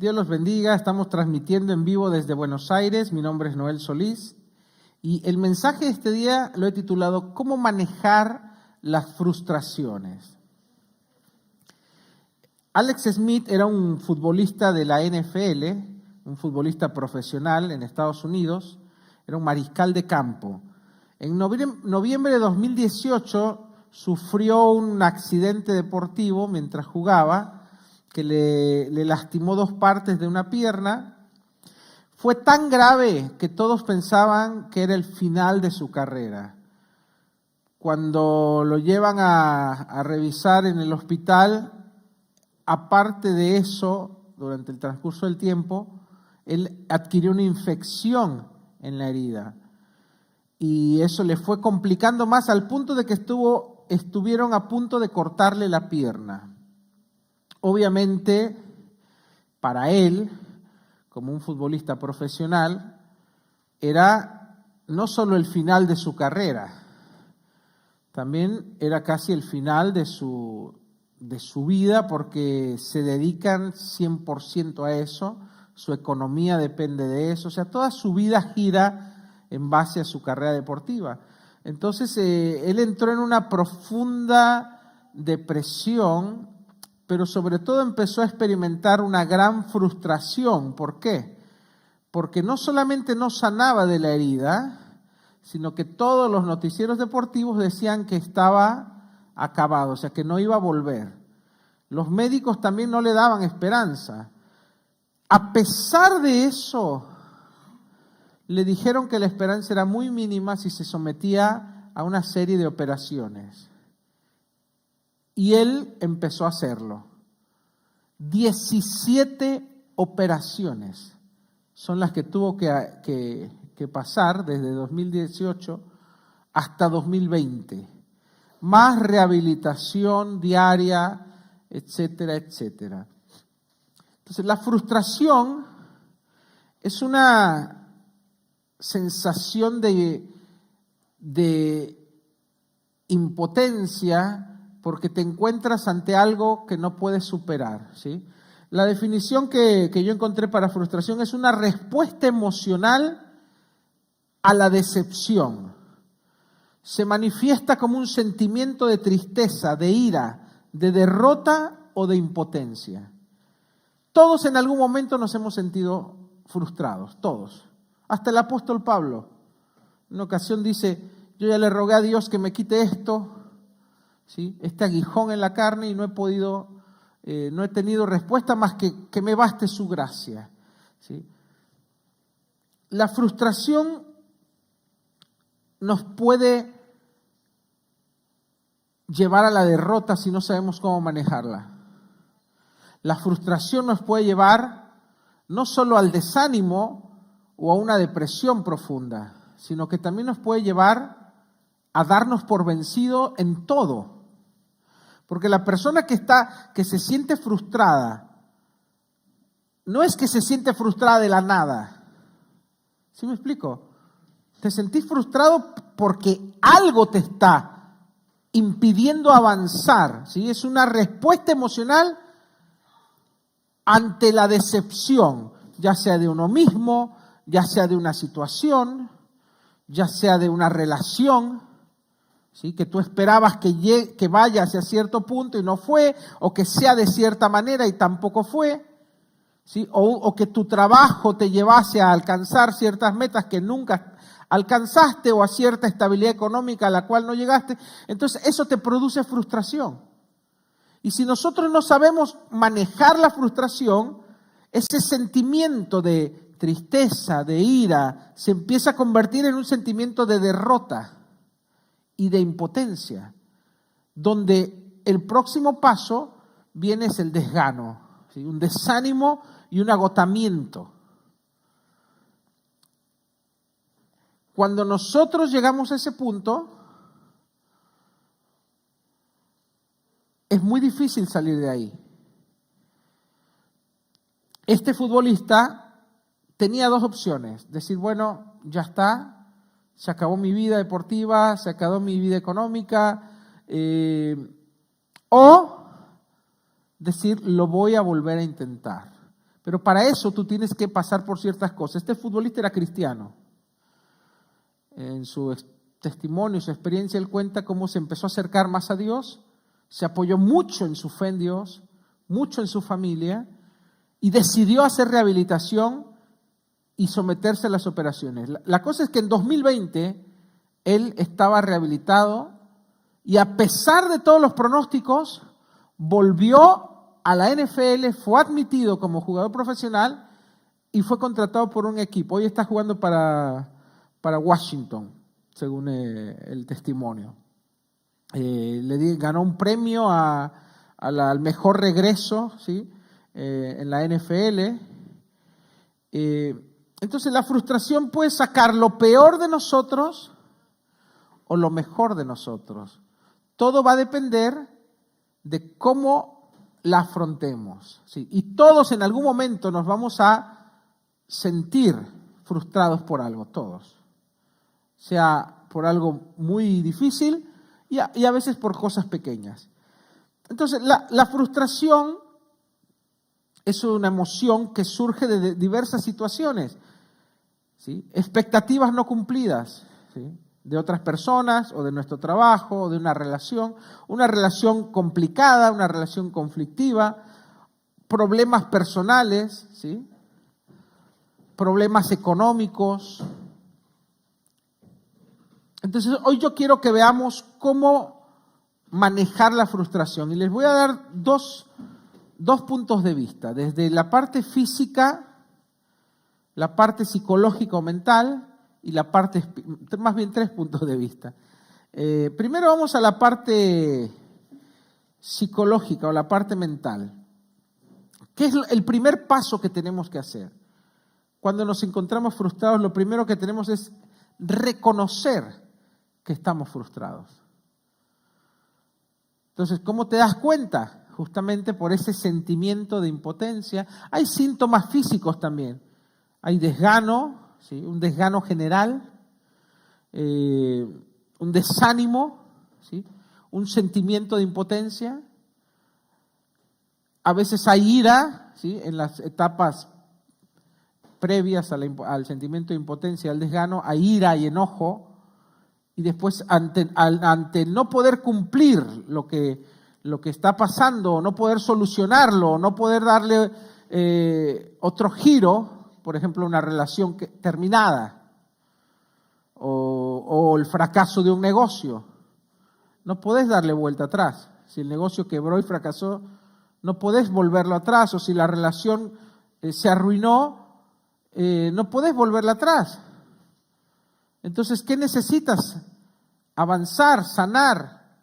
Dios los bendiga, estamos transmitiendo en vivo desde Buenos Aires, mi nombre es Noel Solís y el mensaje de este día lo he titulado ¿Cómo manejar las frustraciones? Alex Smith era un futbolista de la NFL, un futbolista profesional en Estados Unidos, era un mariscal de campo. En noviembre de 2018 sufrió un accidente deportivo mientras jugaba, que le lastimó 2 partes de una pierna. Fue tan grave que todos pensaban que era el final de su carrera. Cuando lo llevan a revisar en el hospital, aparte de eso, durante el transcurso del tiempo, él adquirió una infección en la herida. Y eso le fue complicando más al punto de que estuvieron a punto de cortarle la pierna. Obviamente, para él, como un futbolista profesional, era no solo el final de su carrera, también era casi el final de su vida, porque se dedican 100% a eso, su economía depende de eso, o sea, toda su vida gira en base a su carrera deportiva. Entonces, él entró en una profunda depresión, pero sobre todo empezó a experimentar una gran frustración. ¿Por qué? Porque no solamente no sanaba de la herida, sino que todos los noticieros deportivos decían que estaba acabado, o sea, que no iba a volver. Los médicos también no le daban esperanza. A pesar de eso, le dijeron que la esperanza era muy mínima si se sometía a una serie de operaciones. Y él empezó a hacerlo. 17 operaciones son las que tuvo que pasar desde 2018 hasta 2020. Más rehabilitación diaria, etcétera, etcétera. Entonces, la frustración es una sensación de impotencia, porque te encuentras ante algo que no puedes superar, ¿sí? La definición que yo encontré para frustración es una respuesta emocional a la decepción. Se manifiesta como un sentimiento de tristeza, de ira, de derrota o de impotencia. Todos en algún momento nos hemos sentido frustrados, todos. Hasta el apóstol Pablo, en una ocasión dice, yo ya le rogué a Dios que me quite esto, ¿sí? Este aguijón en la carne y no he tenido respuesta más que me baste su gracia, ¿sí? La frustración nos puede llevar a la derrota si no sabemos cómo manejarla. La frustración nos puede llevar no solo al desánimo o a una depresión profunda, sino que también nos puede llevar a darnos por vencido en todo. Porque la persona que se siente frustrada, no es que se siente frustrada de la nada. ¿Sí me explico? Te sentís frustrado porque algo te está impidiendo avanzar, ¿sí? Es una respuesta emocional ante la decepción, ya sea de uno mismo, ya sea de una situación, ya sea de una relación, ¿sí? Que tú esperabas que vaya hacia cierto punto y no fue, o que sea de cierta manera y tampoco fue, ¿sí? O que tu trabajo te llevase a alcanzar ciertas metas que nunca alcanzaste, o a cierta estabilidad económica a la cual no llegaste. Entonces eso te produce frustración. Y si nosotros no sabemos manejar la frustración, ese sentimiento de tristeza, de ira, se empieza a convertir en un sentimiento de derrota y de impotencia, donde el próximo paso viene es el desgano, ¿sí? Un desánimo y un agotamiento. Cuando nosotros llegamos a ese punto, es muy difícil salir de ahí. Este futbolista tenía 2 opciones, decir, bueno, ya está, se acabó mi vida deportiva, se acabó mi vida económica, o decir, lo voy a volver a intentar. Pero para eso tú tienes que pasar por ciertas cosas. Este futbolista era cristiano. En su testimonio, su experiencia, él cuenta cómo se empezó a acercar más a Dios, se apoyó mucho en su fe en Dios, mucho en su familia, y decidió hacer rehabilitación y someterse a las operaciones. La cosa es que en 2020 él estaba rehabilitado y a pesar de todos los pronósticos, volvió a la NFL, fue admitido como jugador profesional y fue contratado por un equipo. Hoy está jugando para Washington, según el testimonio. Ganó un premio al mejor regreso, ¿sí? En la NFL. Entonces la frustración puede sacar lo peor de nosotros o lo mejor de nosotros. Todo va a depender de cómo la afrontemos, ¿sí? Y todos en algún momento nos vamos a sentir frustrados por algo, todos. Sea por algo muy difícil y a veces por cosas pequeñas. Entonces, la frustración es una emoción que surge de diversas situaciones, ¿sí? Expectativas no cumplidas, ¿sí? De otras personas o de nuestro trabajo o de una relación complicada, una relación conflictiva, problemas personales, ¿sí? Problemas económicos. Entonces, hoy yo quiero que veamos cómo manejar la frustración y les voy a dar dos puntos de vista, desde la parte física, la parte psicológica o mental y la parte, más bien 3 puntos de vista. Primero vamos a la parte psicológica o la parte mental. ¿Qué es el primer paso que tenemos que hacer? Cuando nos encontramos frustrados, lo primero que tenemos es reconocer que estamos frustrados. Entonces, ¿cómo te das cuenta? Justamente por ese sentimiento de impotencia. Hay síntomas físicos también. Hay desgano, ¿sí? Un desgano general, un desánimo, ¿sí? Un sentimiento de impotencia. A veces hay ira, ¿sí? En las etapas previas al sentimiento de impotencia, al desgano, hay ira y enojo. Y después, ante no poder cumplir lo que está pasando, no poder solucionarlo, no poder darle otro giro, por ejemplo, una relación terminada o el fracaso de un negocio, no podés darle vuelta atrás. Si el negocio quebró y fracasó, no podés volverlo atrás, o si la relación se arruinó, no podés volverla atrás. Entonces, ¿qué necesitas? Avanzar, sanar.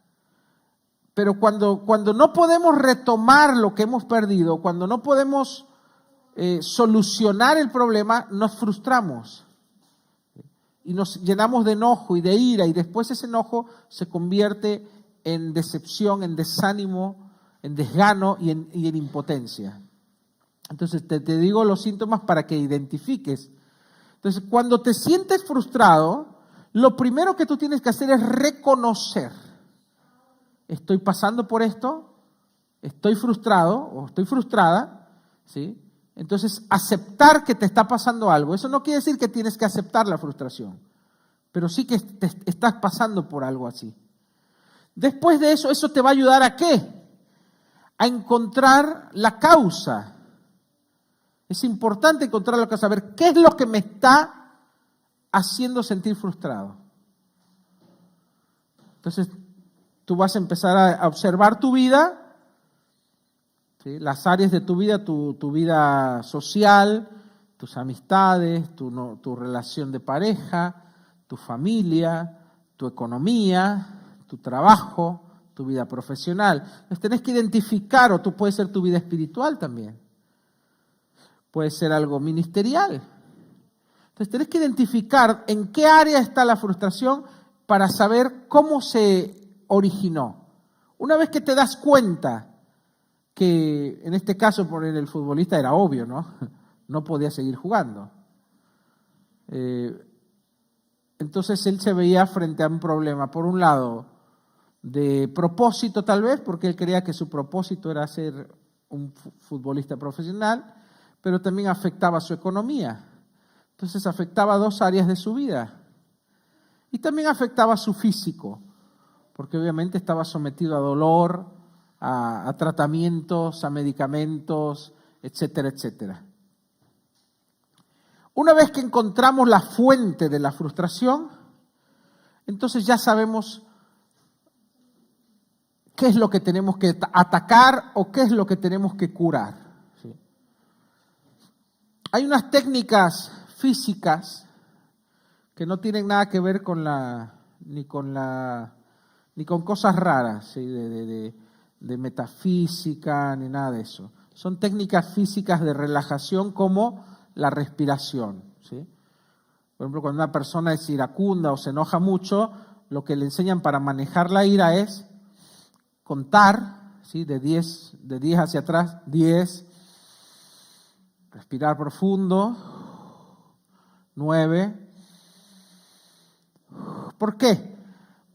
Pero cuando no podemos retomar lo que hemos perdido, cuando no podemos solucionar el problema, nos frustramos. Y nos llenamos de enojo y de ira, y después ese enojo se convierte en decepción, en desánimo, en desgano y en impotencia. Entonces, te digo los síntomas para que identifiques. Entonces, cuando te sientes frustrado, lo primero que tú tienes que hacer es reconocer. Estoy pasando por esto, estoy frustrado o estoy frustrada, ¿sí? Entonces, aceptar que te está pasando algo. Eso no quiere decir que tienes que aceptar la frustración, pero sí que estás pasando por algo así. Después de eso te va a ayudar ¿a qué? A encontrar la causa. Es importante encontrar la causa, saber qué es lo que me está haciendo sentir frustrado. Entonces, tú vas a empezar a observar tu vida, ¿sí? Las áreas de tu vida, tu vida social, tus amistades, tu relación de pareja, tu familia, tu economía, tu trabajo, tu vida profesional. Entonces tenés que identificar, o puede ser tu vida espiritual también. Puede ser algo ministerial. Entonces tenés que identificar en qué área está la frustración para saber cómo se originó. Una vez que te das cuenta que, en este caso por el futbolista era obvio, ¿no? No podía seguir jugando. Entonces él se veía frente a un problema, por un lado, de propósito tal vez, porque él creía que su propósito era ser un futbolista profesional, pero también afectaba su economía. Entonces afectaba 2 áreas de su vida. Y también afectaba su físico, porque obviamente estaba sometido a dolor, a tratamientos, a medicamentos, etcétera, etcétera. Una vez que encontramos la fuente de la frustración, entonces ya sabemos qué es lo que tenemos que atacar o qué es lo que tenemos que curar. ¿Sí? Hay unas técnicas físicas que no tienen nada que ver con ni con cosas raras, ¿sí? de metafísica, ni nada de eso. Son técnicas físicas de relajación como la respiración. ¿Sí? Por ejemplo, cuando una persona es iracunda o se enoja mucho, lo que le enseñan para manejar la ira es contar, ¿sí? de 10 hacia atrás, 10, respirar profundo, 9. ¿Por qué?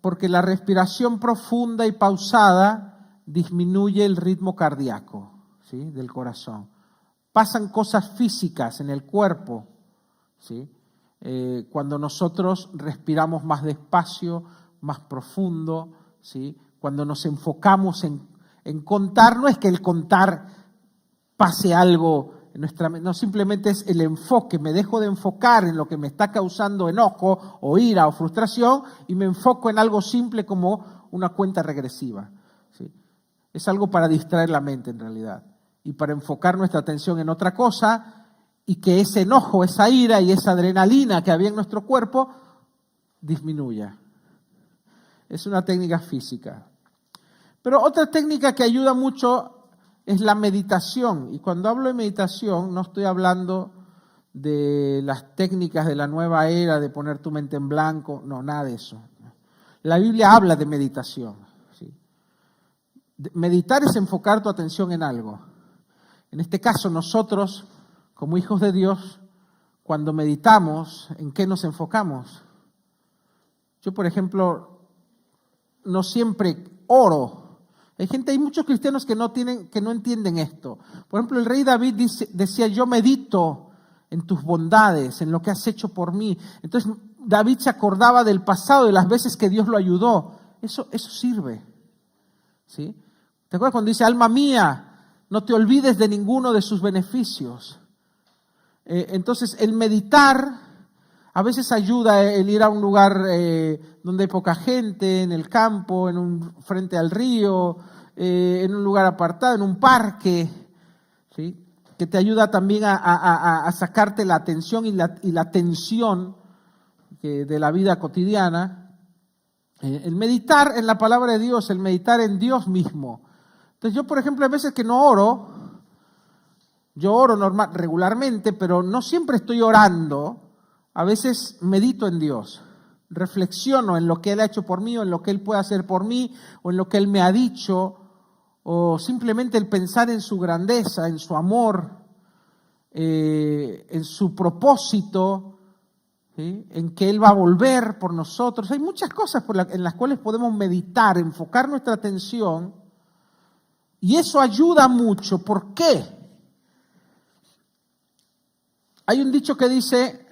Porque la respiración profunda y pausada disminuye el ritmo cardíaco, ¿sí? del corazón. Pasan cosas físicas en el cuerpo, ¿sí? Cuando nosotros respiramos más despacio, más profundo, ¿sí? Cuando nos enfocamos en contar, no es que el contar pase algo en nuestra mente, no, simplemente es el enfoque, me dejo de enfocar en lo que me está causando enojo o ira o frustración y me enfoco en algo simple como una cuenta regresiva, ¿sí? Es algo para distraer la mente en realidad y para enfocar nuestra atención en otra cosa y que ese enojo, esa ira y esa adrenalina que había en nuestro cuerpo disminuya. Es una técnica física. Pero otra técnica que ayuda mucho es la meditación. Y cuando hablo de meditación, no estoy hablando de las técnicas de la nueva era, de poner tu mente en blanco, no, nada de eso. La Biblia habla de meditación. ¿Sí? Meditar es enfocar tu atención en algo. En este caso, nosotros, como hijos de Dios, cuando meditamos, ¿en qué nos enfocamos? Yo, por ejemplo, no siempre oro. Hay muchos cristianos que no entienden esto. Por ejemplo, el rey David decía, yo medito en tus bondades, en lo que has hecho por mí. Entonces, David se acordaba del pasado, de las veces que Dios lo ayudó. Eso sirve. ¿Sí? ¿Te acuerdas cuando dice, alma mía, no te olvides de ninguno de sus beneficios? Entonces, el meditar a veces ayuda el ir a un lugar donde hay poca gente, en el campo, frente al río, en un lugar apartado, en un parque, ¿sí? Que te ayuda también a sacarte la atención y la tensión de la vida cotidiana. El meditar en la palabra de Dios, el meditar en Dios mismo. Entonces yo, por ejemplo, hay veces que no oro, yo oro regularmente, pero no siempre estoy orando. A veces medito en Dios, reflexiono en lo que Él ha hecho por mí, o en lo que Él puede hacer por mí, o en lo que Él me ha dicho, o simplemente el pensar en su grandeza, en su amor, en su propósito, ¿sí? En que Él va a volver por nosotros. Hay muchas cosas en las cuales podemos meditar, enfocar nuestra atención, y eso ayuda mucho. ¿Por qué? Hay un dicho que dice,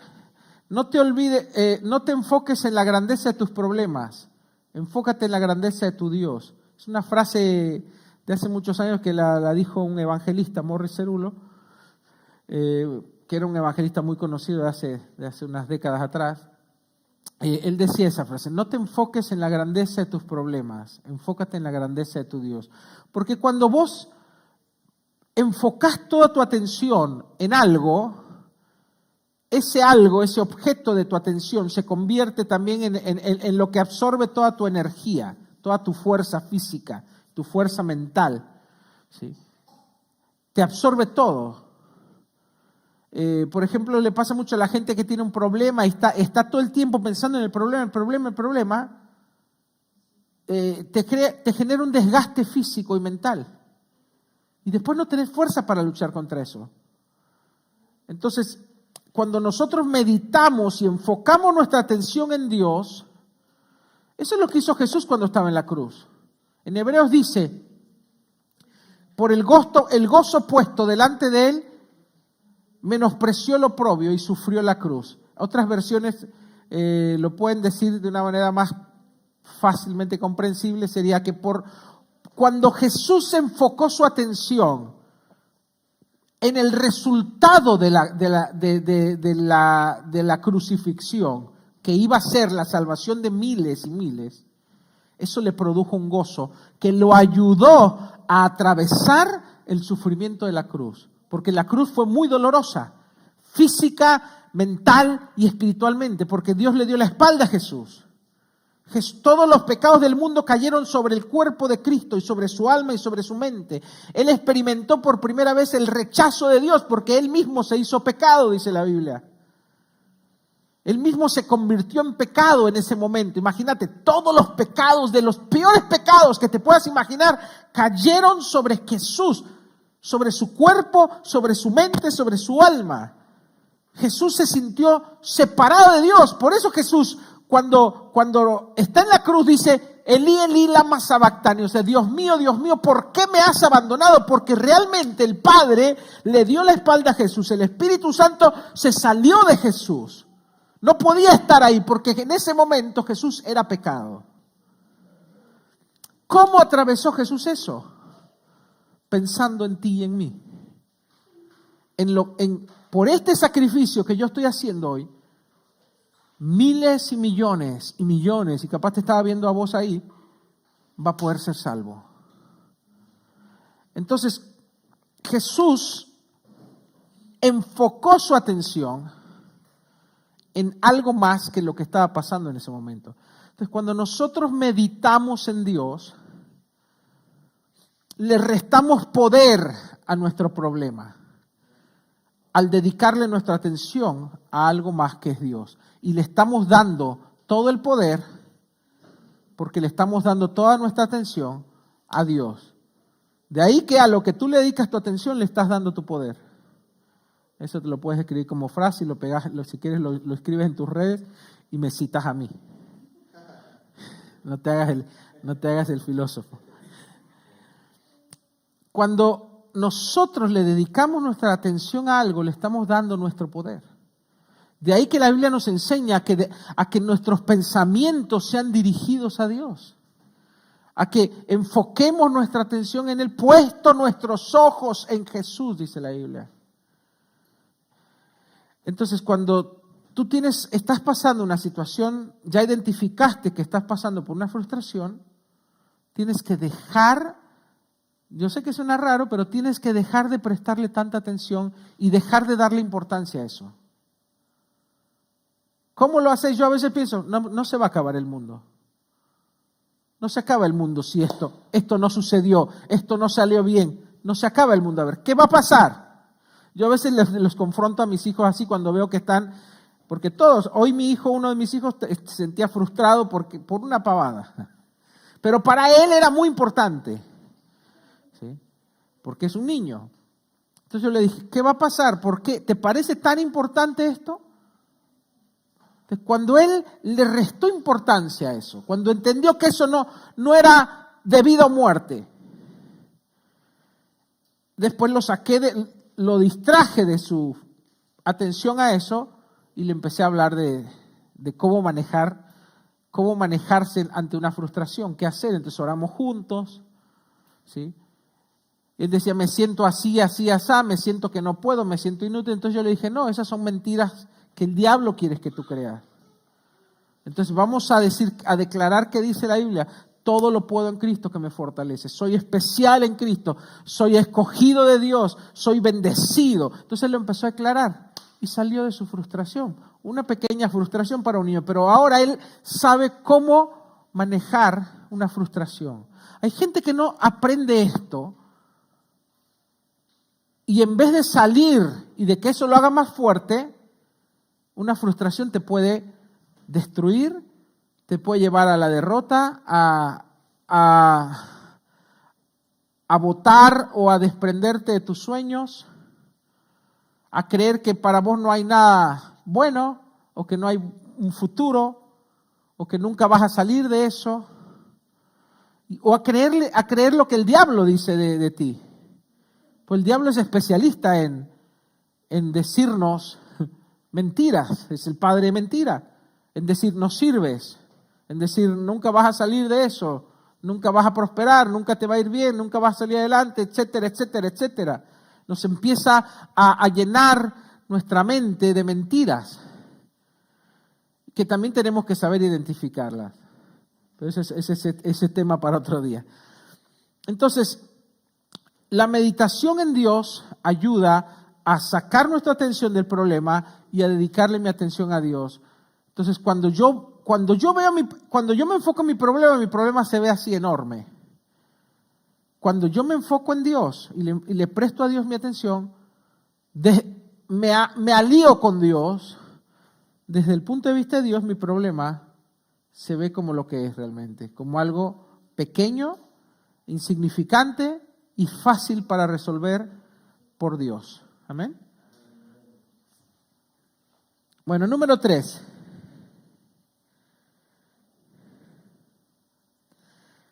no te olvides, no te enfoques en la grandeza de tus problemas, enfócate en la grandeza de tu Dios. Es una frase de hace muchos años que la dijo un evangelista, Morris Cerullo, que era un evangelista muy conocido de hace unas décadas atrás. Él decía esa frase, no te enfoques en la grandeza de tus problemas, enfócate en la grandeza de tu Dios. Porque cuando vos enfocás toda tu atención en algo, ese objeto de tu atención se convierte también en lo que absorbe toda tu energía, toda tu fuerza física, tu fuerza mental, ¿sí? Te absorbe todo. Por ejemplo, le pasa mucho a la gente que tiene un problema y está todo el tiempo pensando en el problema, te genera un desgaste físico y mental. Y después no tenés fuerza para luchar contra eso. Entonces, cuando nosotros meditamos y enfocamos nuestra atención en Dios, eso es lo que hizo Jesús cuando estaba en la cruz. En Hebreos dice, por el gozo puesto delante de Él, menospreció lo oprobio y sufrió la cruz. Otras versiones lo pueden decir de una manera más fácilmente comprensible, sería que cuando Jesús enfocó su atención en el resultado de la crucifixión, que iba a ser la salvación de miles y miles, eso le produjo un gozo que lo ayudó a atravesar el sufrimiento de la cruz, porque la cruz fue muy dolorosa, física, mental y espiritualmente, porque Dios le dio la espalda a Jesús. Todos los pecados del mundo cayeron sobre el cuerpo de Cristo y sobre su alma y sobre su mente. Él experimentó por primera vez el rechazo de Dios porque Él mismo se hizo pecado, dice la Biblia. Él mismo se convirtió en pecado en ese momento. Imagínate, todos los pecados, de los peores pecados que te puedas imaginar, cayeron sobre Jesús, sobre su cuerpo, sobre su mente, sobre su alma. Jesús se sintió separado de Dios. Por eso Jesús, cuando está en la cruz, dice, Elí, Elí, lama sabactani. O sea, Dios mío, ¿por qué me has abandonado? Porque realmente el Padre le dio la espalda a Jesús. El Espíritu Santo se salió de Jesús. No podía estar ahí porque en ese momento Jesús era pecado. ¿Cómo atravesó Jesús eso? Pensando en ti y en mí. Por este sacrificio que yo estoy haciendo hoy, miles y millones, y capaz te estaba viendo a vos ahí, va a poder ser salvo. Entonces, Jesús enfocó su atención en algo más que lo que estaba pasando en ese momento. Entonces, cuando nosotros meditamos en Dios, le restamos poder a nuestro problema al dedicarle nuestra atención a algo más que es Dios. Y le estamos dando todo el poder porque le estamos dando toda nuestra atención a Dios. De ahí que a lo que tú le dedicas tu atención le estás dando tu poder. Eso te lo puedes escribir como frase y lo pegas, si quieres lo escribes en tus redes y me citas a mí. No te hagas el filósofo. Cuando nosotros le dedicamos nuestra atención a algo, le estamos dando nuestro poder. De ahí que la Biblia nos enseña a que nuestros pensamientos sean dirigidos a Dios. A que enfoquemos nuestra atención en Él, puesto nuestros ojos en Jesús, dice la Biblia. Entonces, cuando tú estás pasando una situación, ya identificaste que estás pasando por una frustración, tienes que dejar. Yo sé que suena raro, pero tienes que dejar de prestarle tanta atención y dejar de darle importancia a eso. ¿Cómo lo haces? Yo a veces pienso, no se va a acabar el mundo. No se acaba el mundo si esto no sucedió, esto no salió bien. No se acaba el mundo. A ver, ¿qué va a pasar? Yo a veces los confronto a mis hijos así cuando veo que están, porque hoy uno de mis hijos se sentía frustrado por una pavada. Pero para él era muy importante. Porque es un niño. Entonces yo le dije, ¿qué va a pasar? ¿Por qué? ¿Te parece tan importante esto? Entonces, cuando él le restó importancia a eso, cuando entendió que eso no era de vida o muerte, después lo distraje de su atención a eso y le empecé a hablar de cómo manejarse ante una frustración, qué hacer. Entonces oramos juntos, ¿sí? Él decía, me siento así, así, así, me siento que no puedo, me siento inútil. Entonces yo le dije, no, esas son mentiras que el diablo quiere que tú creas. Entonces vamos a declarar que dice la Biblia, todo lo puedo en Cristo que me fortalece. Soy especial en Cristo, soy escogido de Dios, soy bendecido. Entonces lo empezó a declarar y salió de su frustración. Una pequeña frustración para un niño, pero ahora él sabe cómo manejar una frustración. Hay gente que no aprende esto. Y en vez de salir y de que eso lo haga más fuerte, una frustración te puede destruir, te puede llevar a la derrota, a votar o a desprenderte de tus sueños, a creer que para vos no hay nada bueno o que no hay un futuro o que nunca vas a salir de eso, o a creer lo que el diablo dice de ti. Pues el diablo es especialista en en decirnos mentiras, es el padre de mentira, en decir no sirves, en decir nunca vas a salir de eso, nunca vas a prosperar, nunca te va a ir bien, nunca vas a salir adelante, etcétera, etcétera, etcétera. Nos empieza a llenar nuestra mente de mentiras, que también tenemos que saber identificarlas. Pero ese tema para otro día. Entonces, la meditación en Dios ayuda a sacar nuestra atención del problema y a dedicarle mi atención a Dios. Entonces, cuando yo me enfoco en mi problema se ve así enorme. Cuando yo me enfoco en Dios y le presto a Dios mi atención, me alío con Dios, desde el punto de vista de Dios, mi problema se ve como lo que es realmente, como algo pequeño, insignificante y fácil para resolver por Dios. Amén. Bueno, número 3.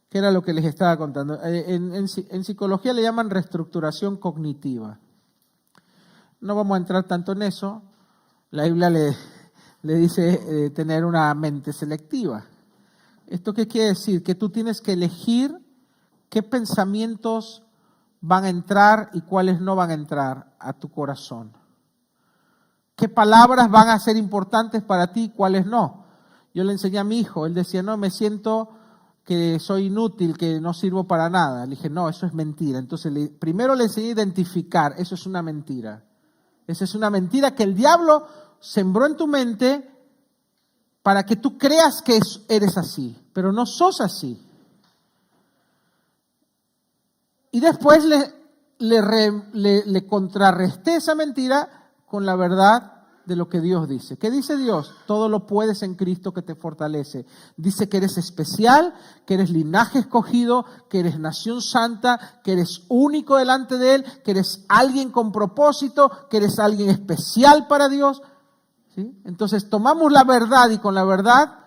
¿Qué era lo que les estaba contando? En psicología le llaman reestructuración cognitiva. No vamos a entrar tanto en eso. La Biblia le dice tener una mente selectiva. ¿Esto qué quiere decir? Que tú tienes que elegir qué pensamientos van a entrar y cuáles no van a entrar a tu corazón. ¿Qué palabras van a ser importantes para ti y cuáles no? Yo le enseñé a mi hijo, él decía, no, me siento que soy inútil, que no sirvo para nada. Le dije, no, eso es mentira. Entonces, primero le enseñé a identificar, eso es una mentira. Esa es una mentira que el diablo sembró en tu mente para que tú creas que eres así, pero no sos así. Y después le contrarresté esa mentira con la verdad de lo que Dios dice. ¿Qué dice Dios? Todo lo puedes en Cristo que te fortalece. Dice que eres especial, que eres linaje escogido, que eres nación santa, que eres único delante de Él, que eres alguien con propósito, que eres alguien especial para Dios. ¿Sí? Entonces tomamos la verdad y con la verdad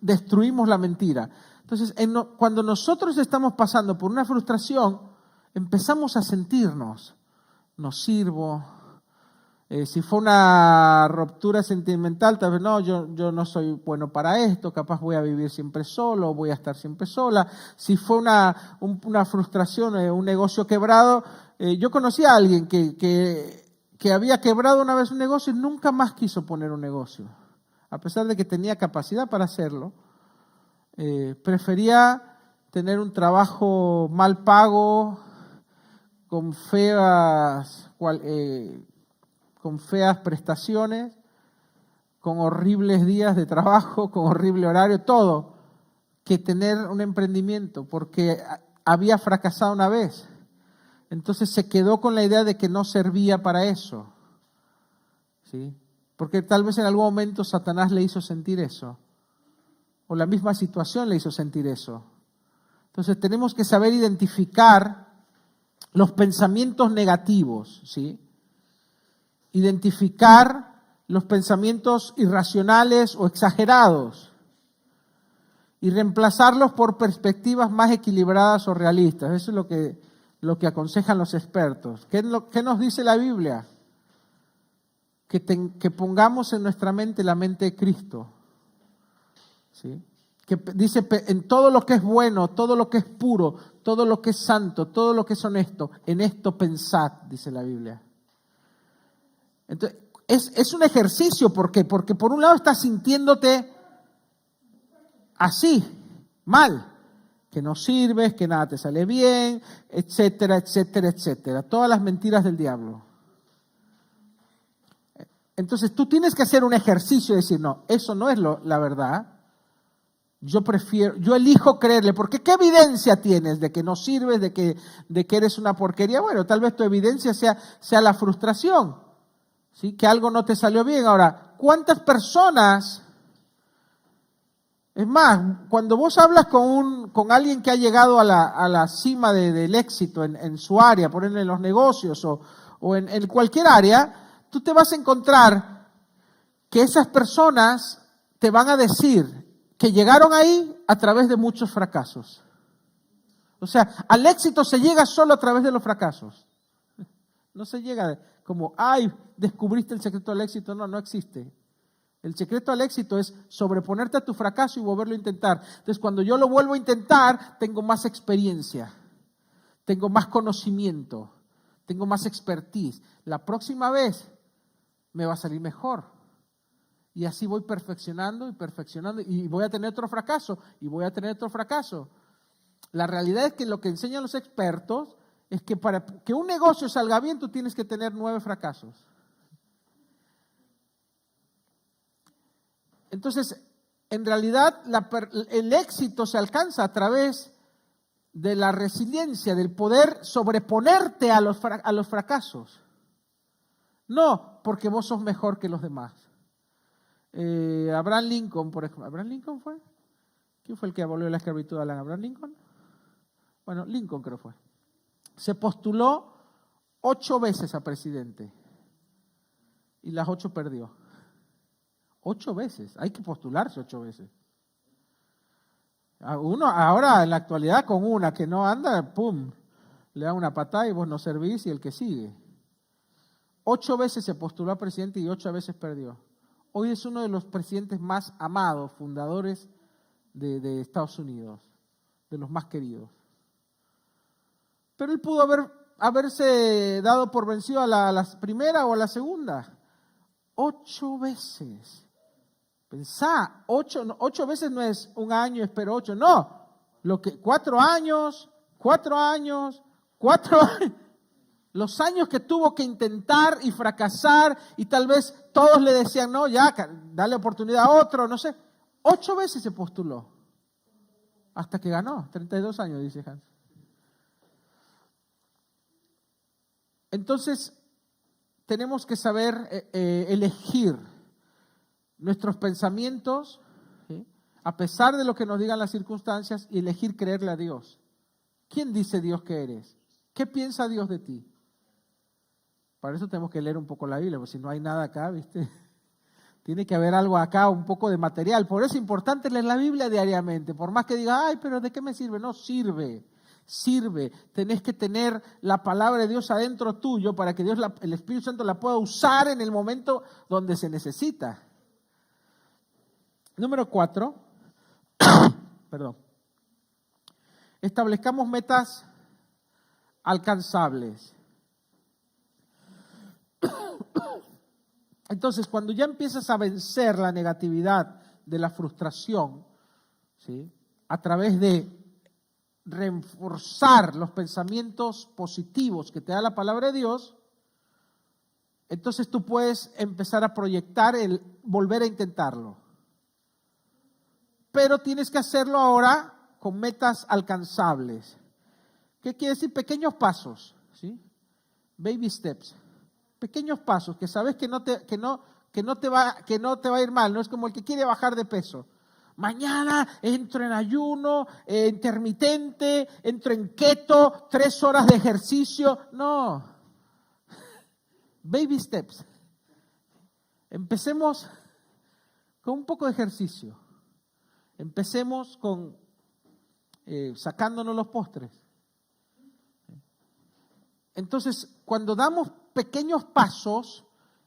destruimos la mentira. Entonces cuando nosotros estamos pasando por una frustración, empezamos a sentirnos, no sirvo. Si fue una ruptura sentimental, tal vez no, yo no soy bueno para esto, capaz voy a vivir siempre solo, voy a estar siempre sola. Si fue una frustración, un negocio quebrado, yo conocí a alguien que había quebrado una vez un negocio y nunca más quiso poner un negocio. A pesar de que tenía capacidad para hacerlo, prefería tener un trabajo mal pago, con feas prestaciones, con horribles días de trabajo, con horrible horario, todo, que tener un emprendimiento, porque había fracasado una vez. Entonces se quedó con la idea de que no servía para eso. ¿Sí? Porque tal vez en algún momento Satanás le hizo sentir eso, o la misma situación le hizo sentir eso. Entonces tenemos que saber identificar los pensamientos negativos, ¿sí? Identificar los pensamientos irracionales o exagerados y reemplazarlos por perspectivas más equilibradas o realistas. Eso es lo que aconsejan los expertos. ¿Qué nos dice la Biblia? Que pongamos en nuestra mente la mente de Cristo. ¿Sí? Que dice, en todo lo que es bueno, todo lo que es puro, todo lo que es santo, todo lo que es honesto, en esto pensad, dice la Biblia. Entonces, es un ejercicio, ¿por qué? Porque por un lado estás sintiéndote así, mal, que no sirves, que nada te sale bien, etcétera, etcétera, etcétera. Todas las mentiras del diablo. Entonces tú tienes que hacer un ejercicio y decir, no, eso no es la verdad. Yo elijo creerle, porque ¿qué evidencia tienes de que no sirves, de que eres una porquería? Bueno, tal vez tu evidencia sea la frustración, ¿sí? Que algo no te salió bien. Ahora, ¿cuántas personas? Es más, cuando vos hablas con alguien que ha llegado a la cima del éxito en su área, por ejemplo en los negocios o en cualquier área, tú te vas a encontrar que esas personas te van a decir que llegaron ahí a través de muchos fracasos. O sea, al éxito se llega solo a través de los fracasos. No se llega como, ay, descubriste el secreto al éxito. No, no existe. El secreto al éxito es sobreponerte a tu fracaso y volverlo a intentar. Entonces, cuando yo lo vuelvo a intentar, tengo más experiencia, tengo más conocimiento, tengo más expertise. La próxima vez me va a salir mejor. Y así voy perfeccionando y perfeccionando y voy a tener otro fracaso y voy a tener otro fracaso. La realidad es que lo que enseñan los expertos es que para que un negocio salga bien tú tienes que tener 9 fracasos. Entonces, en realidad el éxito se alcanza a través de la resiliencia, del poder sobreponerte a los fracasos. No porque vos sos mejor que los demás. Abraham Lincoln, por ejemplo. ¿Abraham Lincoln fue? ¿Quién fue el que abolió la esclavitud? ¿Abraham Lincoln? Bueno, Lincoln creo fue. Se postuló 8 veces a presidente y las 8 perdió. 8 veces, hay que postularse 8 veces. Uno ahora en la actualidad con una que no anda, pum, le da una patada y vos no servís y el que sigue. 8 veces se postuló a presidente y 8 veces perdió. Hoy es uno de los presidentes más amados, fundadores de Estados Unidos, de los más queridos. Pero él pudo haberse dado por vencido a la primera o a la segunda. 8 veces. Pensá, 8 veces no es un año, espero 8, no. 4 años. Los años que tuvo que intentar y fracasar y tal vez todos le decían, no, ya, dale oportunidad a otro, no sé. 8 veces se postuló. Hasta que ganó, 32 años, dice Hans. Entonces, tenemos que saber elegir nuestros pensamientos, ¿sí?, a pesar de lo que nos digan las circunstancias, y elegir creerle a Dios. ¿Quién dice Dios que eres? ¿Qué piensa Dios de ti? Para eso tenemos que leer un poco la Biblia, porque si no hay nada acá, ¿viste? Tiene que haber algo acá, un poco de material. Por eso es importante leer la Biblia diariamente. Por más que diga, ay, pero ¿de qué me sirve? No, sirve. Tenés que tener la palabra de Dios adentro tuyo para que Dios, el Espíritu Santo, la pueda usar en el momento donde se necesita. Número 4, perdón. Establezcamos metas alcanzables. Entonces, cuando ya empiezas a vencer la negatividad de la frustración, ¿sí?, a través de reforzar los pensamientos positivos que te da la palabra de Dios, entonces tú puedes empezar a proyectar el volver a intentarlo. Pero tienes que hacerlo ahora con metas alcanzables. ¿Qué quiere decir? Pequeños pasos, ¿sí? Baby steps. Pequeños pasos que sabes que no te va a ir mal. No es como el que quiere bajar de peso. Mañana entro en ayuno intermitente, entro en keto, 3 horas de ejercicio. No. Baby steps. Empecemos con un poco de ejercicio. Empecemos con sacándonos los postres. Entonces, cuando damos pequeños pasos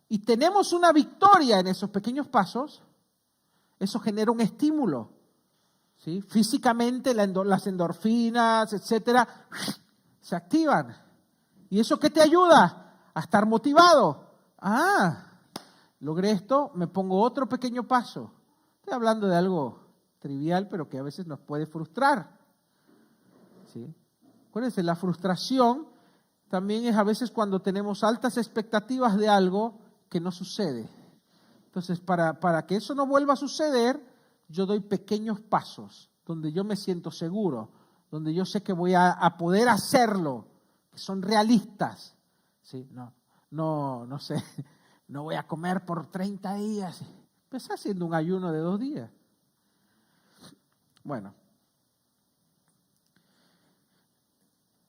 y tenemos una victoria en esos pequeños pasos, eso genera un estímulo, ¿sí? Físicamente las endorfinas, etcétera, se activan. ¿Y eso qué te ayuda? A estar motivado. Logré esto, me pongo otro pequeño paso. Estoy hablando de algo trivial, pero que a veces nos puede frustrar, ¿sí? Acuérdense, la frustración también es a veces cuando tenemos altas expectativas de algo que no sucede. Entonces, para que eso no vuelva a suceder, yo doy pequeños pasos, donde yo me siento seguro, donde yo sé que voy a poder hacerlo, que son realistas. ¿Sí? No sé, no voy a comer por 30 días. Empecé haciendo un ayuno de 2 días. Bueno.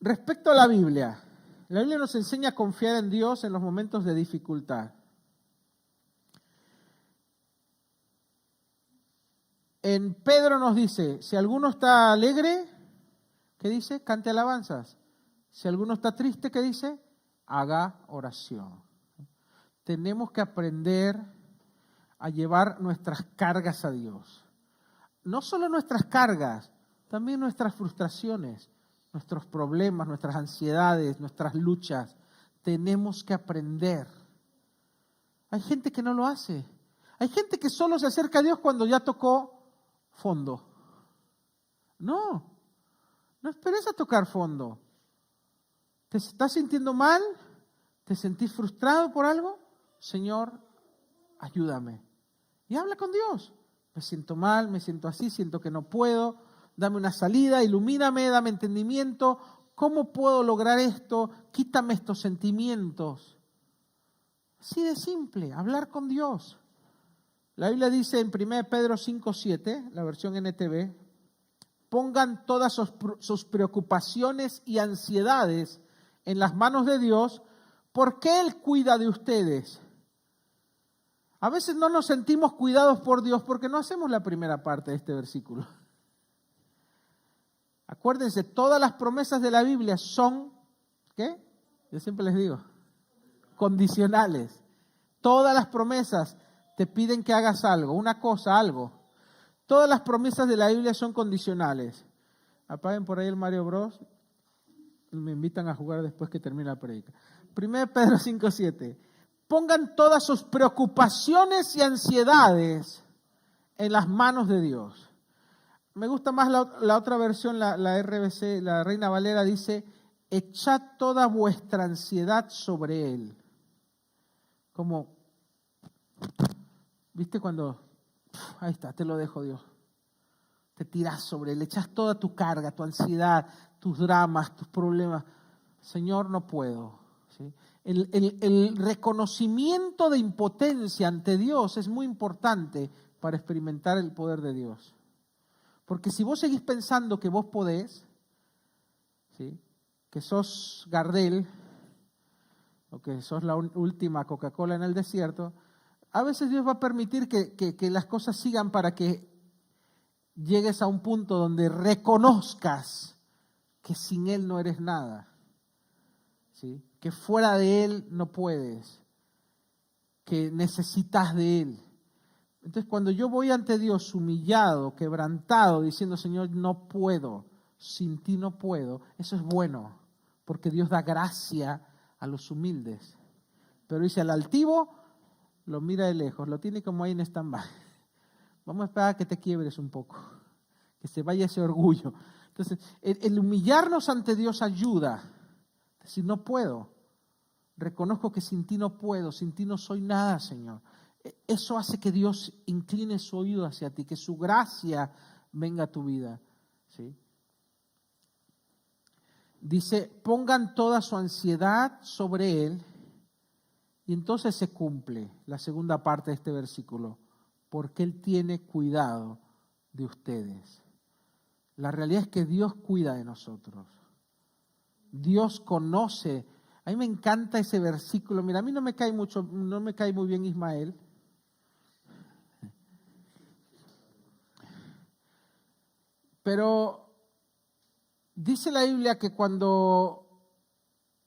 Respecto a la Biblia nos enseña a confiar en Dios en los momentos de dificultad. En Pedro nos dice, si alguno está alegre, ¿qué dice? Cante alabanzas. Si alguno está triste, ¿qué dice? haga oración. Tenemos que aprender a llevar nuestras cargas a Dios. No solo nuestras cargas, también nuestras frustraciones, nuestros problemas, nuestras ansiedades, nuestras luchas. Tenemos que aprender. Hay gente que no lo hace. Hay gente que solo se acerca a Dios cuando ya tocó fondo. No esperes a tocar fondo. ¿Te estás sintiendo mal? ¿Te sentís frustrado por algo? Señor, ayúdame. Y habla con Dios. Me siento mal, me siento así, siento que no puedo. Dame una salida, ilumíname, dame entendimiento. ¿Cómo puedo lograr esto? Quítame estos sentimientos. Así de simple, hablar con Dios. La Biblia dice en 1 Pedro 5:7, la versión NTV, pongan todas sus preocupaciones y ansiedades en las manos de Dios, porque Él cuida de ustedes. A veces no nos sentimos cuidados por Dios porque no hacemos la primera parte de este versículo. Acuérdense, todas las promesas de la Biblia son, ¿qué? Yo siempre les digo, condicionales. Todas las promesas te piden que hagas algo, una cosa, algo. Todas las promesas de la Biblia son condicionales. Apaguen por ahí el Mario Bros. Me invitan a jugar después que termine la predica. 1 Pedro 5:7. Pongan todas sus preocupaciones y ansiedades en las manos de Dios. Me gusta más la otra versión, la RBC, la Reina Valera dice, echad toda vuestra ansiedad sobre Él. Como, ¿viste cuando, ahí está, te lo dejo Dios. Te tirás sobre Él, echas toda tu carga, tu ansiedad, tus dramas, tus problemas. Señor, no puedo. ¿Sí? El reconocimiento de impotencia ante Dios es muy importante para experimentar el poder de Dios. Porque si vos seguís pensando que vos podés, ¿sí? Que sos Gardel, o que sos la última Coca-Cola en el desierto, a veces Dios va a permitir que las cosas sigan para que llegues a un punto donde reconozcas que sin Él no eres nada, ¿sí? Que fuera de Él no puedes, que necesitas de Él. Entonces, cuando yo voy ante Dios humillado, quebrantado, diciendo, Señor, no puedo, sin ti no puedo, eso es bueno, porque Dios da gracia a los humildes. Pero dice, al altivo lo mira de lejos, lo tiene como ahí en stand-by. Vamos a esperar a que te quiebres un poco, que se vaya ese orgullo. Entonces, el humillarnos ante Dios ayuda. Decir, no puedo, reconozco que sin ti no puedo, sin ti no soy nada, Señor. Eso hace que Dios incline su oído hacia ti, que su gracia venga a tu vida, ¿sí? Dice, pongan toda su ansiedad sobre Él, y entonces se cumple la segunda parte de este versículo, porque Él tiene cuidado de ustedes. La realidad es que Dios cuida de nosotros. Dios conoce. A mí me encanta ese versículo. Mira, a mí no me cae muy bien Ismael. Pero dice la Biblia que cuando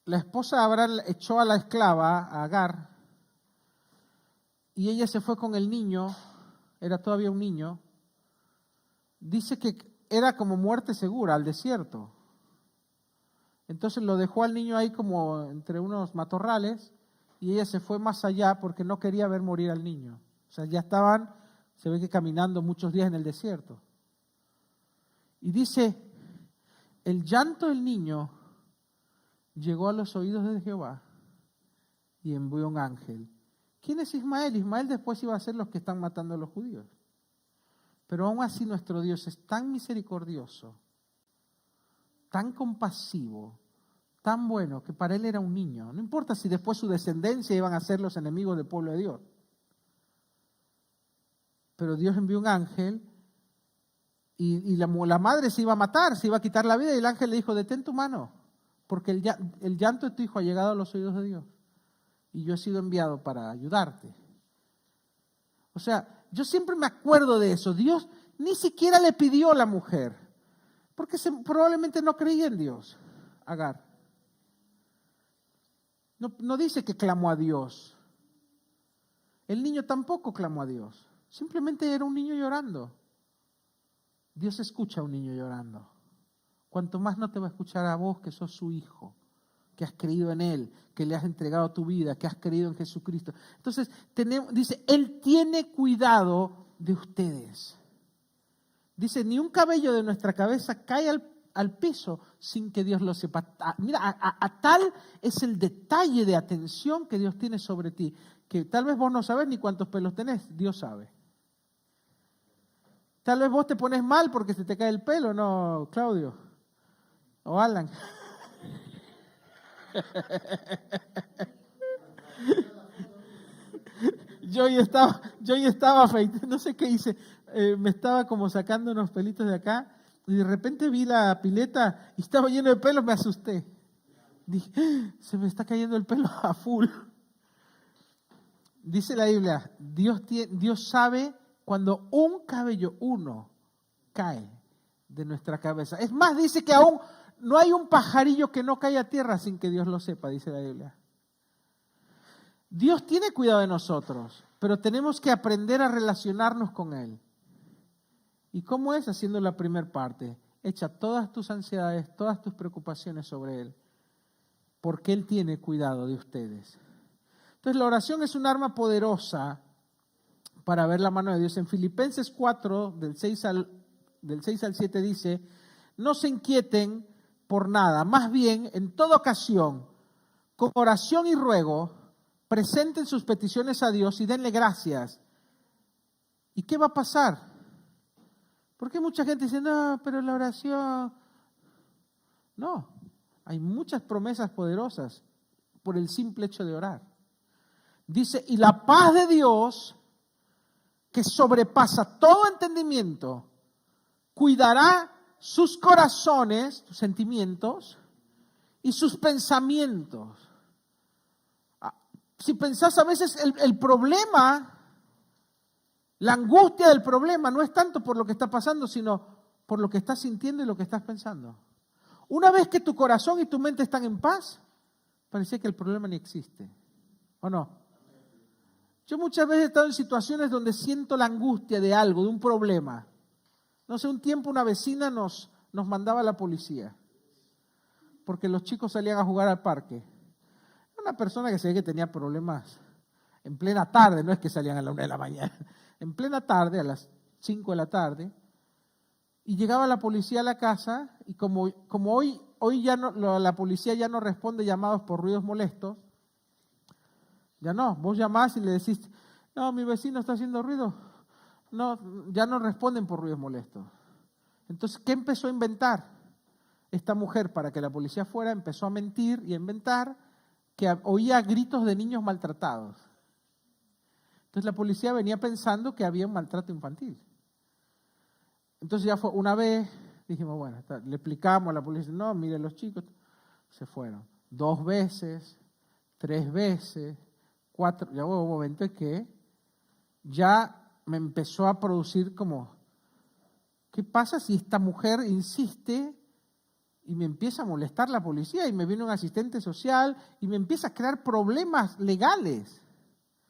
la esposa de Abraham echó a la esclava, a Agar, y ella se fue con el niño, era todavía un niño, dice que era como muerte segura al desierto. Entonces lo dejó al niño ahí como entre unos matorrales y ella se fue más allá porque no quería ver morir al niño. O sea, ya estaban, se ve que caminando muchos días en el desierto. Y dice, el llanto del niño llegó a los oídos de Jehová y envió un ángel. ¿Quién es Ismael? Ismael después iba a ser los que están matando a los judíos. Pero aún así nuestro Dios es tan misericordioso, tan compasivo, tan bueno, que para Él era un niño. No importa si después su descendencia iban a ser los enemigos del pueblo de Dios. Pero Dios envió un ángel y la madre se iba a matar, se iba a quitar la vida y el ángel le dijo, detén tu mano, porque el llanto de tu hijo ha llegado a los oídos de Dios y yo he sido enviado para ayudarte. O sea, yo siempre me acuerdo de eso. Dios ni siquiera le pidió a la mujer, porque probablemente no creía en Dios, Agar. No dice que clamó a Dios. El niño tampoco clamó a Dios. Simplemente era un niño llorando. Dios escucha a un niño llorando. Cuanto más no te va a escuchar a vos, que sos su hijo, que has creído en Él, que le has entregado tu vida, que has creído en Jesucristo. Entonces, dice, Él tiene cuidado de ustedes. Dice, ni un cabello de nuestra cabeza cae al piso sin que Dios lo sepa. Mira, a tal es el detalle de atención que Dios tiene sobre ti, que tal vez vos no sabés ni cuántos pelos tenés, Dios sabe. Tal vez vos te pones mal porque se te cae el pelo, ¿no, Claudio? O Alan. Yo ya estaba afeitando, no sé qué hice, me estaba como sacando unos pelitos de acá y de repente vi la pileta y estaba lleno de pelos, me asusté. Dije, se me está cayendo el pelo a full. Dice la Biblia, Dios sabe cuando un cabello, uno, cae de nuestra cabeza. Es más, dice que aún no hay un pajarillo que no cae a tierra sin que Dios lo sepa, dice la Biblia. Dios tiene cuidado de nosotros, pero tenemos que aprender a relacionarnos con Él. ¿Y cómo es? Haciendo la primera parte. Echa todas tus ansiedades, todas tus preocupaciones sobre Él, porque Él tiene cuidado de ustedes. Entonces la oración es un arma poderosa para ver la mano de Dios. En Filipenses 4, del 6 al 7 dice, no se inquieten por nada, más bien en toda ocasión, con oración y ruego, presenten sus peticiones a Dios y denle gracias. ¿Y qué va a pasar? Porque mucha gente dice, no, pero la oración... No, hay muchas promesas poderosas por el simple hecho de orar. Dice, y la paz de Dios, que sobrepasa todo entendimiento, cuidará sus corazones, sus sentimientos y sus pensamientos. Si pensás a veces el problema, la angustia del problema no es tanto por lo que está pasando, sino por lo que estás sintiendo y lo que estás pensando. Una vez que tu corazón y tu mente están en paz, parecía que el problema ni existe. ¿O no? Yo muchas veces he estado en situaciones donde siento la angustia de algo, de un problema. No sé, un tiempo una vecina nos mandaba a la policía porque los chicos salían a jugar al parque. Una persona que se ve que tenía problemas en plena tarde, no es que salían a la 1 de la mañana, en plena tarde, a las 5 de la tarde, y llegaba la policía a la casa y como hoy ya no, la policía ya no responde llamados por ruidos molestos, ya no, vos llamás y le decís, no, mi vecino está haciendo ruido. No, ya no responden por ruidos molestos. Entonces, ¿qué empezó a inventar? Esta mujer, para que la policía fuera, empezó a mentir y a inventar que oía gritos de niños maltratados. Entonces la policía venía pensando que había un maltrato infantil. Entonces ya fue una vez, dijimos, bueno, le explicamos a la policía, no, mire los chicos, se fueron. 2 veces, 3 veces, 4, ya hubo un momento en que ya me empezó a producir como, ¿qué pasa si esta mujer insiste y me empieza a molestar la policía y me viene un asistente social y me empieza a crear problemas legales?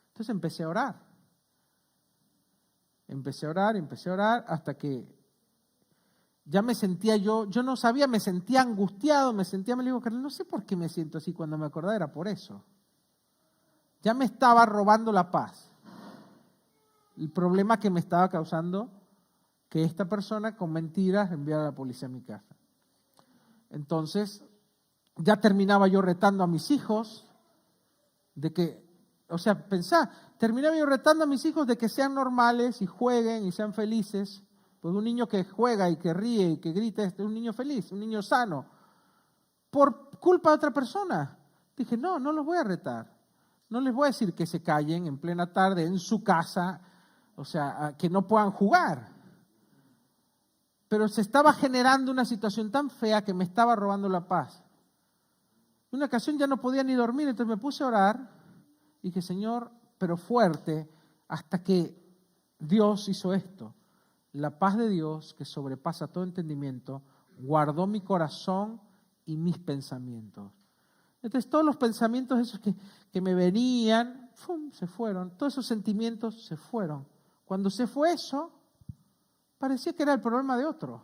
Entonces empecé a orar. Empecé a orar hasta que ya me sentía yo no sabía, me sentía angustiado, me digo, Carlos, no sé por qué me siento así, cuando me acordaba era por eso. Ya me estaba robando la paz. El problema que me estaba causando que esta persona con mentiras enviara a la policía a mi casa. Entonces, ya terminaba yo retando a mis hijos de que, o sea, terminaba yo retando a mis hijos de que sean normales y jueguen y sean felices. Pues un niño que juega y que ríe y que grita es un niño feliz, un niño sano. Por culpa de otra persona. Dije, no los voy a retar. No les voy a decir que se callen en plena tarde en su casa, o sea, que no puedan jugar. Pero se estaba generando una situación tan fea que me estaba robando la paz. En una ocasión ya no podía ni dormir, entonces me puse a orar y dije, Señor, pero fuerte, hasta que Dios hizo esto. La paz de Dios, que sobrepasa todo entendimiento, guardó mi corazón y mis pensamientos. Entonces todos los pensamientos esos que me venían, ¡fum!, se fueron. Todos esos sentimientos se fueron. Cuando se fue eso, parecía que era el problema de otro.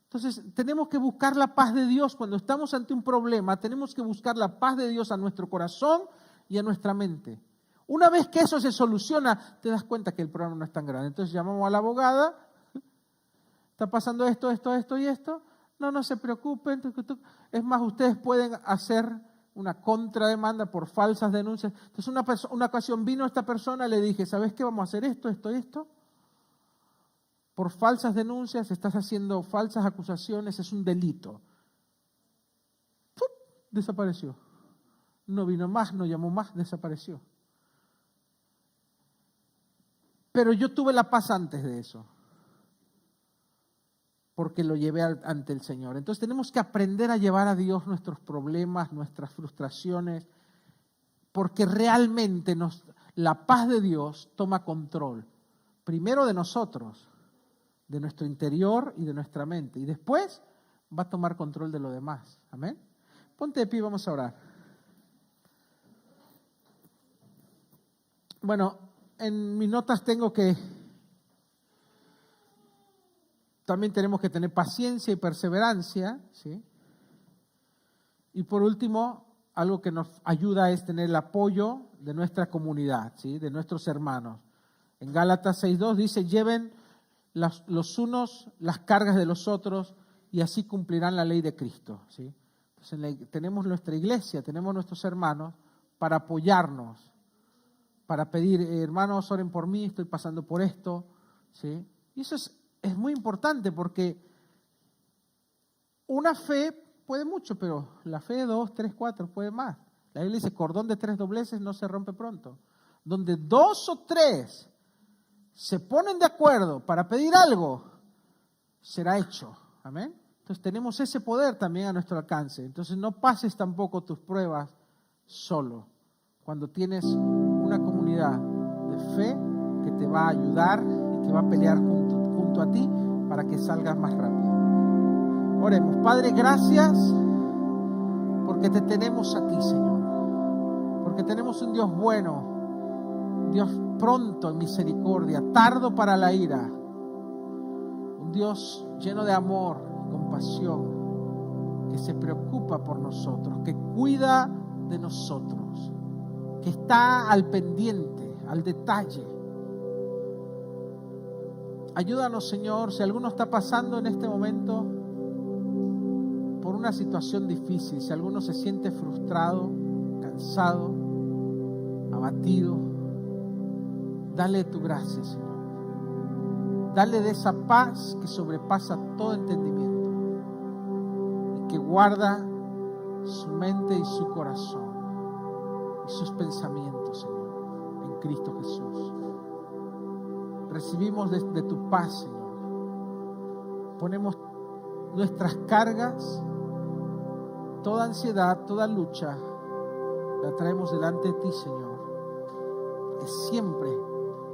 Entonces tenemos que buscar la paz de Dios. Cuando estamos ante un problema, tenemos que buscar la paz de Dios a nuestro corazón y a nuestra mente. Una vez que eso se soluciona, te das cuenta que el problema no es tan grande. Entonces llamamos a la abogada, está pasando esto y esto. No se preocupen. Es más, ustedes pueden hacer una contrademanda por falsas denuncias. Entonces una ocasión vino esta persona, le dije, ¿sabes qué? Vamos a hacer esto. Por falsas denuncias, estás haciendo falsas acusaciones, es un delito. ¡Pum! Desapareció. No vino más, no llamó más, desapareció. Pero yo tuve la paz antes de eso, porque lo llevé ante el Señor. Entonces tenemos que aprender a llevar a Dios nuestros problemas, nuestras frustraciones, porque realmente la paz de Dios toma control, primero de nosotros, de nuestro interior y de nuestra mente, y después va a tomar control de lo demás. Amén. Ponte de pie, vamos a orar. Bueno, en mis notas tengo que también tenemos que tener paciencia y perseverancia, ¿sí? Y por último, algo que nos ayuda es tener el apoyo de nuestra comunidad, ¿sí? De nuestros hermanos. En Gálatas 6:2 dice, lleven los unos las cargas de los otros y así cumplirán la ley de Cristo, ¿sí? Entonces tenemos nuestra iglesia, tenemos nuestros hermanos para apoyarnos, para pedir, hermanos, oren por mí, estoy pasando por esto, ¿sí? Y eso es muy importante porque una fe puede mucho, pero la fe de 2, 3, 4 puede más. La Biblia dice, cordón de 3 dobleces no se rompe pronto. Donde 2 o 3 se ponen de acuerdo para pedir algo, será hecho. Amén. Entonces tenemos ese poder también a nuestro alcance. Entonces no pases tampoco tus pruebas solo. Cuando tienes una comunidad de fe que te va a ayudar y que va a pelear junto a ti para que salgas más rápido. Oremos. Padre, gracias porque te tenemos a ti, Señor. Porque tenemos un Dios bueno, Dios pronto en misericordia, tardo para la ira. Un Dios lleno de amor y compasión, que se preocupa por nosotros, que cuida de nosotros, que está al pendiente, al detalle. Ayúdanos, Señor, si alguno está pasando en este momento por una situación difícil, si alguno se siente frustrado, cansado, abatido, dale tu gracia, Señor. Dale de esa paz que sobrepasa todo entendimiento y que guarda su mente y su corazón y sus pensamientos, Señor, en Cristo Jesús. Recibimos de tu paz, Señor. Ponemos nuestras cargas, toda ansiedad, toda lucha, la traemos delante de ti, Señor, que siempre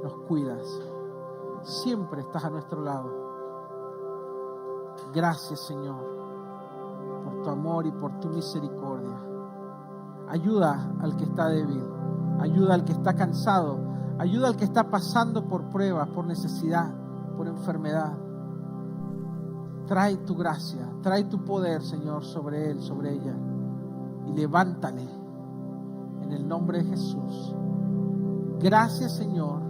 nos cuidas, siempre estás a nuestro lado. Gracias, Señor, por tu amor y por tu misericordia. Ayuda al que está débil, ayuda al que está cansado, ayuda al que está pasando por pruebas, por necesidad, por enfermedad. Trae tu gracia, trae tu poder, Señor, sobre él, sobre ella. Y levántale en el nombre de Jesús. Gracias, Señor,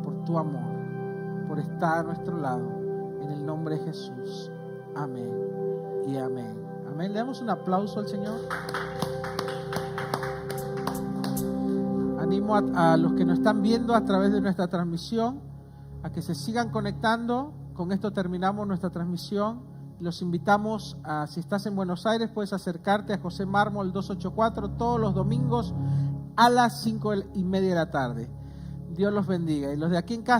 por tu amor, por estar a nuestro lado. En el nombre de Jesús. Amén y amén. Amén. Le damos un aplauso al Señor. Animo a los que nos están viendo a través de nuestra transmisión a que se sigan conectando. Con esto terminamos nuestra transmisión. Los invitamos a, si estás en Buenos Aires, puedes acercarte a José Mármol 284 todos los domingos a las 5:30 de la tarde. Dios los bendiga. Y los de aquí en casa,